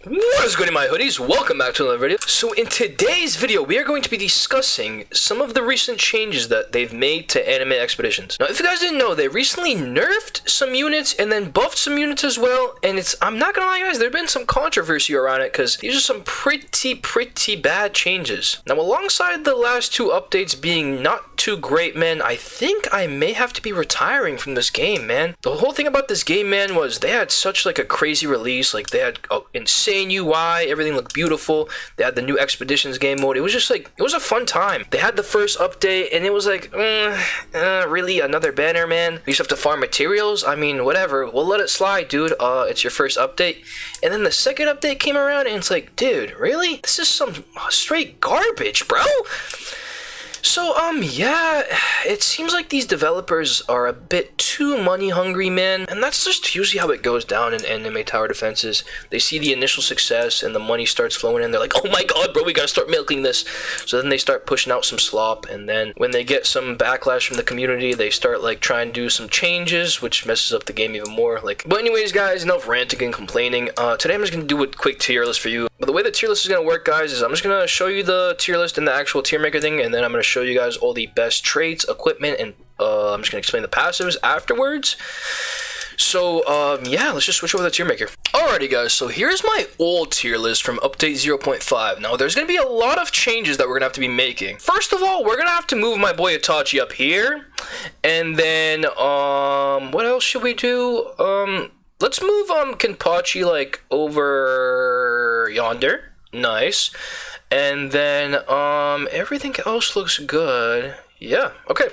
What is good in my hoodies? Welcome back to another video. So in today's video, we are going to be discussing some of the recent changes that they've made to anime expeditions. Now, if you guys didn't know, they recently nerfed some units and then buffed some units as well. And I'm not gonna lie, guys, there's been some controversy around it because these are some pretty bad changes. Now, alongside the last two updates being not too great, man, I think I may have to be retiring from this game, man. The whole thing about this game, man, was they had such like a crazy release. Like they had insane UI, everything looked beautiful. They had the new expeditions game mode. It was just like, it was a fun time. They had the first update and it was like, really another banner, man? You just have to farm materials? I mean, whatever, we'll let it slide, dude. It's your first update. And then the second update came around and it's like, dude, really? This is some straight garbage, bro. So, yeah, it seems like these developers are a bit too money hungry, man. And that's just usually how it goes down in anime tower defenses. They see the initial success and the money starts flowing in. They're like, oh my god, bro, we gotta start milking this. So then they start pushing out some slop. And then when they get some backlash from the community, they start like trying to do some changes, which messes up the game even more. But anyways, guys, enough ranting and complaining. Today I'm just gonna do a quick tier list for you. But the way the tier list is gonna work, guys, is I'm just gonna show you the tier list and the actual tier maker thing, and then I'm gonna show you guys all the best traits, equipment, and I'm just gonna explain the passives afterwards. So yeah, let's just switch over to the tier maker. Alrighty, guys, so here's my old tier list from update 0.5. Now there's gonna be a lot of changes that we're gonna have to be making. First of all, we're gonna have to move my boy Itachi up here, and then what else should we do? Let's move Kenpachi like over yonder. Nice. And then everything else looks good. Yeah, okay.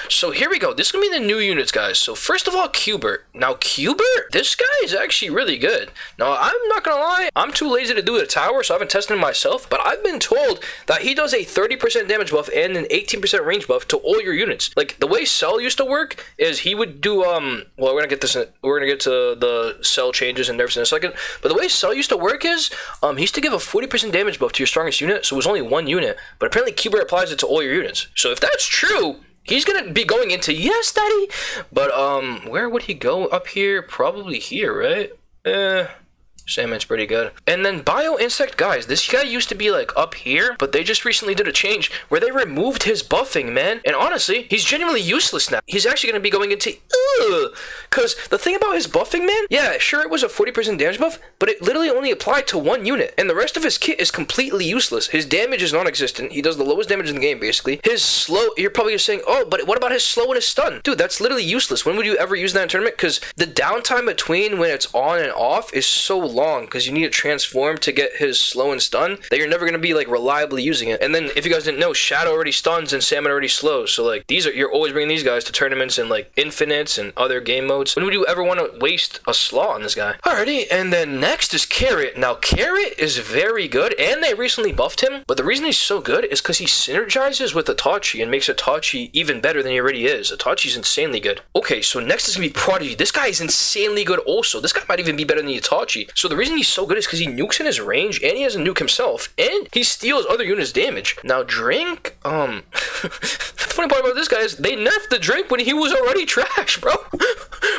So here we go. This is going to be the new units, guys. So first of all, Qbert. Now, Qbert, this guy is actually really good. Now, I'm not going to lie. I'm too lazy to do a tower, so I haven't tested him myself. But I've been told that he does a 30% damage buff and an 18% range buff to all your units. Like, the way Cell used to work is he would do, well, we're going to get this, we're going to get to the Cell changes and nerfs in a second. But the way Cell used to work is, he used to give a 40% damage buff to your strongest unit, so it was only one unit. But apparently, Qbert applies it to all your units. So if that's true, he's gonna be going into yes, daddy. But where would he go? Up here, probably here, right? Salmon's pretty good. And then Bio Insect, guys, this guy used to be like up here, but they just recently did a change where they removed his buffing, man. And honestly, he's genuinely useless now. He's actually gonna be going into because the thing about his buffing, man, yeah, sure, it was a 40% damage buff, but it literally only applied to one unit, and the rest of his kit is completely useless. His damage is non-existent. He does the lowest damage in the game, basically. His slow, you're probably just saying, oh, but what about his slow and his stun? Dude, that's literally useless. When would you ever use that in tournament? Because the downtime between when it's on and off is so long, because you need to transform to get his slow and stun, that you're never going to be like reliably using it. And then if you guys didn't know, Shadow already stuns and Salmon already slows, so like you're always bringing these guys to tournaments and like infinites and other game modes. When would you ever want to waste a slot on this guy? Alrighty, and then next is Carrot. Now Carrot is very good, and they recently buffed him, but the reason he's so good is because he synergizes with Itachi and makes Itachi even better than he already is. Itachi's insanely good. Okay, so next is gonna be Prodigy. This guy is insanely good also. This guy might even be better than Itachi. So the reason he's so good is because he nukes in his range, and he has a nuke himself, and he steals other units' damage. Now Drink, the funny part about this guy is they nerfed the Drink when he was already trash, bro.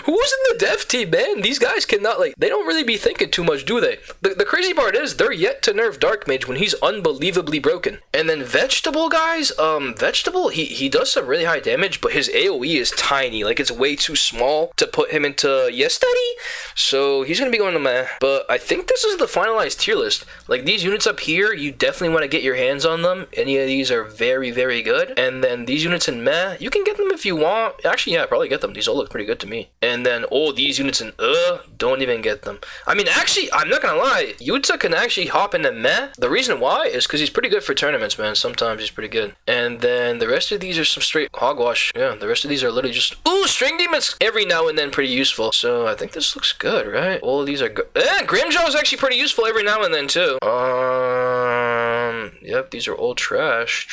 Who was in the dev team, man? These guys cannot, like, they don't really be thinking too much, do they? The crazy part is they're yet to nerf Dark Mage when he's unbelievably broken. And then Vegetable, guys, Vegetable, he does some really high damage, but his AoE is tiny. Like, it's way too small to put him into yes, daddy. So he's gonna be going to meh. But I think this is the finalized tier list. Like, these units up here, you definitely want to get your hands on them. Any of these are very, very good. And then these units in meh, you can get them if you want. Actually, yeah, probably get them. These all look pretty good to me. And then all these units in don't even get them. I mean, actually, I'm not gonna lie, Yuta can actually hop into meh. The reason why is because he's pretty good for tournaments, man. Sometimes he's pretty good. And then the rest of these are some straight hogwash. Yeah, the rest of these are literally just string demons every now and then, pretty useful. So I think this looks good, right? All of these are good. Grimjaw is actually pretty useful every now and then too. Yep, these are all trash.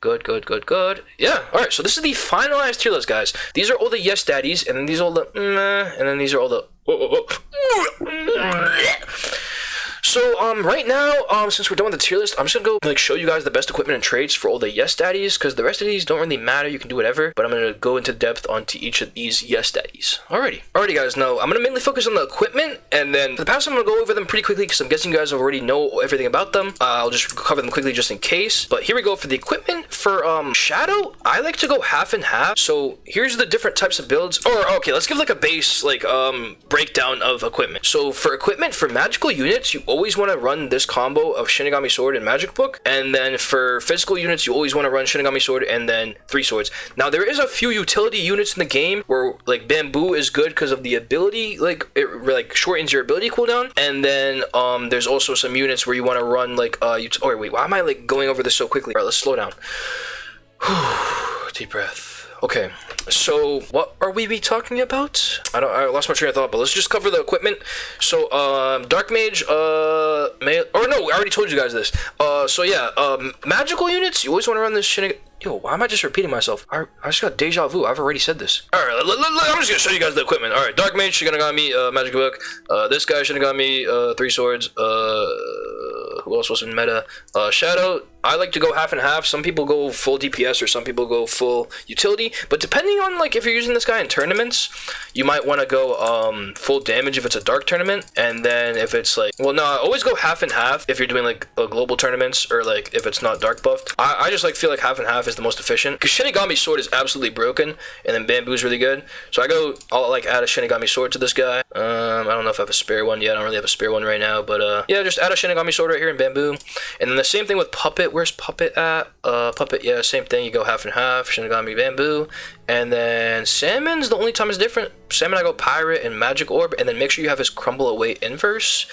Good. Yeah, alright, so this is the finalized tier list, guys. These are all the yes daddies, and then these are all the and then these are all the So right now, since we're done with the tier list, I'm just gonna go like show you guys the best equipment and traits for all the yes daddies, because the rest of these don't really matter. You can do whatever, but I'm gonna go into depth onto each of these yes daddies. Alrighty guys, now I'm gonna mainly focus on the equipment, and then for the past I'm gonna go over them pretty quickly because I'm guessing you guys already know everything about them. I'll just cover them quickly just in case. But here we go for the equipment. For Shadow, I like to go half and half. So here's the different types of builds. Or okay, let's give like a base like breakdown of equipment. So for equipment, for magical units, you always want to run this combo of Shinigami Sword and Magic Book, and then for physical units, you always want to run Shinigami Sword and then 3 swords. Now there is a few utility units in the game where like Bamboo is good because of the ability, like it like shortens your ability cooldown, and then there's also some units where you want to run like oh wait, why am I like going over this so quickly? All right, let's slow down. Deep breath. Okay, so what are we talking about? I lost my train of thought, but let's just cover the equipment. So Dark Mage, I already told you guys this. So yeah, magical units, you always want to run this Shinigami. Yo, why am I just repeating myself? I just got deja vu. I've already said this. Alright, I'm just gonna show you guys the equipment. Alright, Dark Mage, Shinigami, Magic Book. This guy, Shinigami, 3 swords. Who else was in meta? Shadow, I like to go half and half. Some people go full DPS or some people go full utility. But depending on like if you're using this guy in tournaments, you might want to go full damage if it's a dark tournament. And then if it's like, well, no, I always go half and half if you're doing like global tournaments or like if it's not dark buffed. I just like feel like half and half is the most efficient because Shinigami Sword is absolutely broken, and then Bamboo is really good. So I'll like add a Shinigami Sword to this guy. I don't know if I have a spare one yet. I don't really have a spare one right now, but yeah, just add a Shinigami Sword right here in Bamboo. And then the same thing with Puppet. Where's Puppet at? Puppet, yeah, same thing. You go half and half, Shinigami, Bamboo. And then Salmon's the only time it's different. Salmon, I go Pirate and Magic Orb, and then make sure you have his Crumble Away inverse.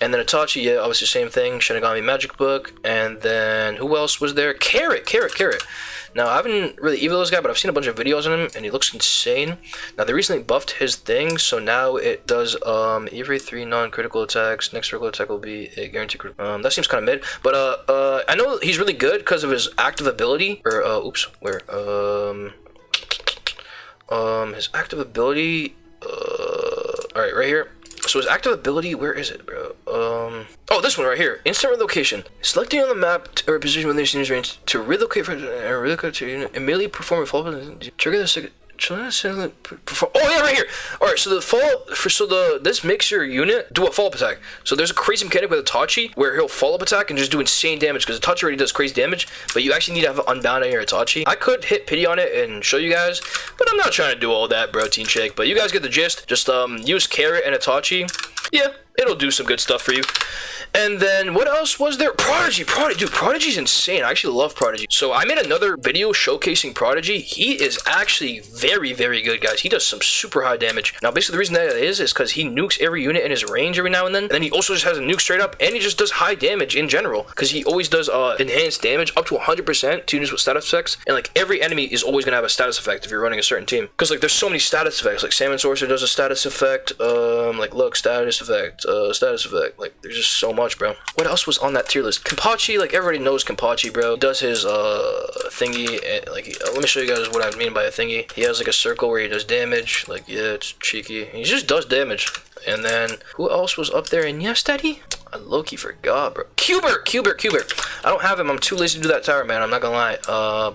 And then Itachi, yeah, obviously same thing, Shinigami, Magic Book. And then who else was there? Carrot. Now, I haven't really eviled this guy, but I've seen a bunch of videos on him, and he looks insane. Now, they recently buffed his thing, so now it does every 3 non-critical attacks. Next critical attack will be a guaranteed critical. That seems kind of mid, but I know he's really good because of his active ability. Or his active ability. All right, right here. So his active ability, where is it, bro? Oh, this one right here. Instant relocation. Selecting on the map or a position within your range to relocate from relocate to unit, immediately perform a follow-up. Trigger the oh yeah, right here. All right, so this makes your unit do a follow-up attack. So there's a crazy mechanic with Itachi where he'll follow-up attack and just do insane damage because Itachi already does crazy damage, but you actually need to have Unbound on your Itachi. I could hit pity on it and show you guys, but I'm not trying to do all that, bro, Teen Shake. But you guys get the gist. Just use Carrot and Itachi. Yeah, it'll do some good stuff for you. And then what else was there? Prodigy, dude, Prodigy's insane. I actually love Prodigy. So I made another video showcasing Prodigy. He is actually very, very good, guys. He does some super high damage. Now, basically the reason that is because he nukes every unit in his range every now and then. And then he also just has a nuke straight up, and he just does high damage in general because he always does enhanced damage up to 100% to units with status effects. And like every enemy is always gonna have a status effect if you're running a certain team. Because like there's so many status effects. Like Salmon Sorcerer does a status effect. Like look, status effect, status effect. Like there's just so much, bro. What else was on that tier list? Kenpachi, like everybody knows Kenpachi, bro. He does his thingy, and, like let me show you guys what I mean by a thingy. He has like a circle where he does damage. Like yeah, it's cheeky. He just does damage. And then who else was up there? And yes, daddy, I low-key forgot, bro. Cubert. I don't have him. I'm too lazy to do that tower, man. I'm not gonna lie.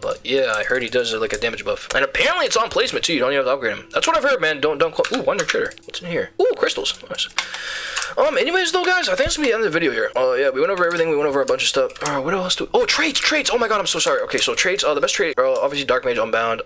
But yeah, I heard he does like a damage buff, and apparently it's on placement too. You don't even have to upgrade him. That's what I've heard, man. Don't. Ooh, Wonder Trader. What's in here? Ooh, crystals. Nice. Anyways though, guys, I think it's gonna be the end of the video here. Yeah, we went over everything. We went over a bunch of stuff. What else do? Oh, traits. Oh my god, I'm so sorry. Okay, so traits. The best trait, obviously Dark Mage, Unbound.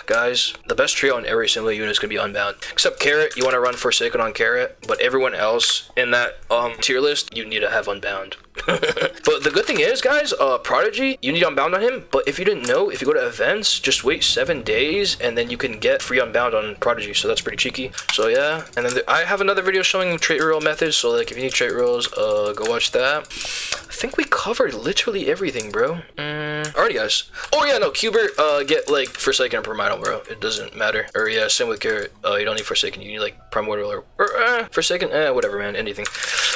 Guys, the best trait on every single unit is gonna be Unbound, except Carrot. You want to run Forsaken on Carrot, but everyone else in that tier list, you need to have Unbound. But the good thing is, guys, Prodigy, you need Unbound on him. But if you didn't know, if you go to events, just wait 7 days, and then you can get free Unbound on Prodigy. So that's pretty cheeky. So yeah, and then I have another video showing trait reroll methods. So like, if you need trait rolls, go watch that. I think we covered literally everything, bro. Alrighty, guys. Oh yeah, no, Cubert, get like Forsaken and Primeval, bro. It doesn't matter. Or yeah, same with Carrot. You don't need Forsaken. You need like Primordial or Forsaken. Whatever, man. Anything.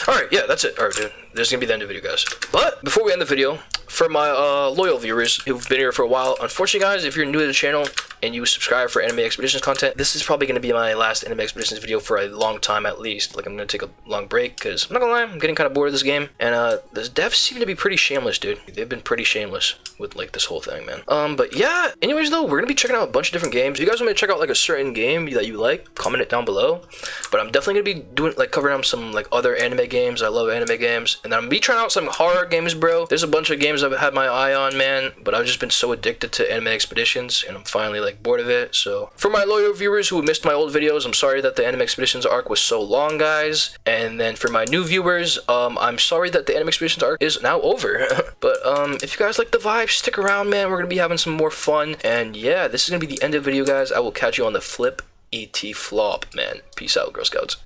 Alright, yeah, that's it. Alright, dude. This is gonna be the end of the video, guys. But before we end the video, for my loyal viewers who've been here for a while, unfortunately guys, if you're new to the channel and you subscribe for Anime Expeditions content, this is probably going to be my last Anime Expeditions video for a long time at least. Like, I'm going to take a long break because I'm not gonna lie, I'm getting kind of bored of this game, and the devs seem to be pretty shameless, dude. They've been pretty shameless with like this whole thing, man. But yeah, anyways though, we're gonna be checking out a bunch of different games. If you guys want me to check out like a certain game that you like, comment it down below. But I'm definitely gonna be doing like covering up some like other anime games. I love anime games, and then I'm gonna be trying out some horror games, bro. There's a bunch of games I've had my eye on, man, but I've just been so addicted to Anime Expeditions, and I'm finally like bored of it. So for my loyal viewers who missed my old videos, I'm sorry that the Anime Expeditions arc was so long, guys. And then for my new viewers, I'm sorry that the Anime Expeditions arc is now over. But if you guys like the vibe, stick around, man. We're gonna be having some more fun. And yeah, this is gonna be the end of the video, guys. I will catch you on the flip. ET flop, man. Peace out, Girl Scouts.